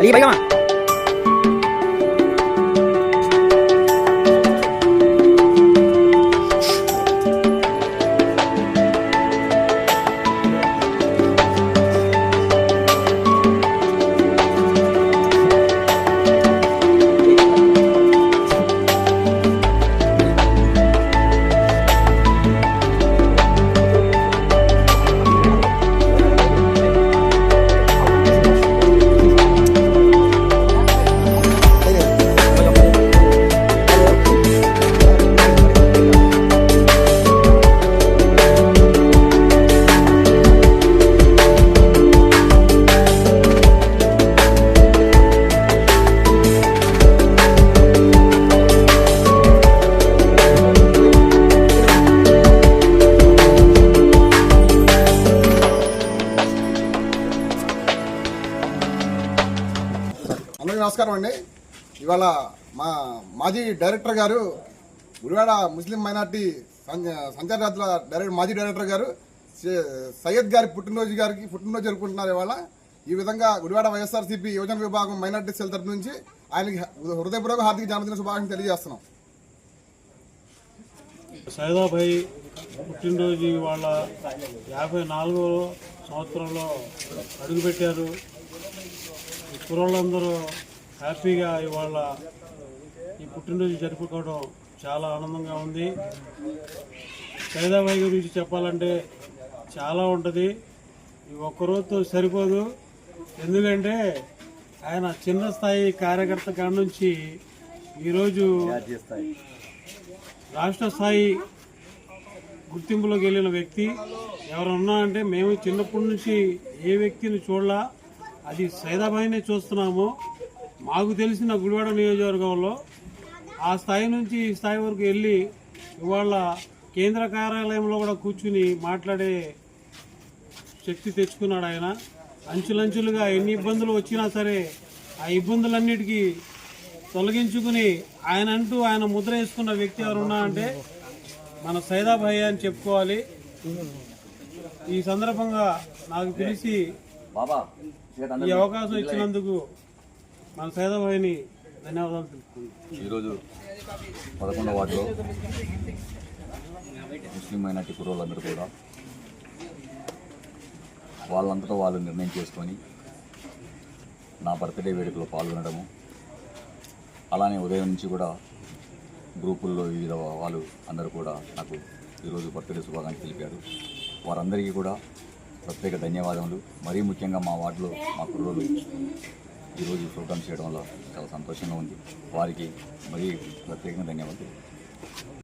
đi bay không ạ? నమస్కారం అండి. ఇవాళ మా మాజీ డైరెక్టర్ గారు గుడివాడ ముస్లిం మైనార్టీ సంచార మాజీ డైరెక్టర్ గారు సయ్యద్ గారి పుట్టినరోజు జరుపుకుంటున్నారు. ఇవాళ ఈ విధంగా గుడివాడ వైఎస్ఆర్సీపీ యువజన విభాగం మైనార్టీ సెల్ తరఫు నుంచి ఆయనకి హృదయపూర్వక హార్దిక జన్మదిన శుభాకాంక్షలు తెలియజేస్తున్నాం. సైదాభాయ్ పుట్టినరోజు ఇవాళ 54వ సంవత్సరంలో అడుగుపెట్టారు. కుర్రోళ్ళందరూ హ్యాపీగా ఇవాళ ఈ పుట్టినరోజు జరుపుకోవడం చాలా ఆనందంగా ఉంది. సైదాబాయి గురించి చెప్పాలంటే చాలా ఉంటుంది. ఈ ఒక్కరోజుతో సరిపోదు. ఎందుకంటే ఆయన చిన్న స్థాయి కార్యకర్త కాడ నుంచి ఈరోజు రాష్ట్ర స్థాయి గుర్తింపులోకి వెళ్ళిన వ్యక్తి. ఎవరన్నా అంటే మేము చిన్నప్పటి నుంచి ఏ వ్యక్తిని చూడలా, అది సైదాబాయినే చూస్తున్నాము. మాకు తెలిసిన గుడివాడ నియోజకవర్గంలో ఆ స్థాయి నుంచి ఈ స్థాయి వరకు వెళ్ళి ఇవాళ కేంద్ర కార్యాలయంలో కూడా కూర్చుని మాట్లాడే శక్తి తెచ్చుకున్నాడు ఆయన. అంచులంచులుగా ఎన్ని ఇబ్బందులు వచ్చినా సరే ఆ ఇబ్బందులన్నిటికీ తొలగించుకుని ఆయన ముద్ర వేసుకున్న వ్యక్తి ఎవరున్నా అంటే మన సైదాబాయి అని చెప్పుకోవాలి. ఈ సందర్భంగా నాకు తెలిసి ఈ అవకాశం ఇచ్చినందుకు మన సైదాబాయిని ధన్యవాదాలు తెలుపుతున్నాను. ఈరోజు 11వ వార్డులో ముస్లిం మైనార్టీ కుర్రోళ్ళందరూ కూడా వాళ్ళంతటా వాళ్ళు నిర్ణయం చేసుకొని నా బర్త్డే వేడుకలో పాల్గొనడము, అలానే ఉదయం నుంచి కూడా గ్రూపుల్లో వివిధ వాళ్ళు అందరూ కూడా నాకు ఈరోజు బర్త్డే శుభాకాంక్షలు తెలిపారు. వారందరికీ కూడా ప్రత్యేక ధన్యవాదములు. మరీ ముఖ్యంగా మా వార్డులో మా కుర్రోళ్ళు ఈరోజు ప్రోగ్రామ్ చేయడం వల్ల చాలా సంతోషంగా ఉంది. వారికి మరీ ప్రత్యేకంగా ధన్యవాదాలు.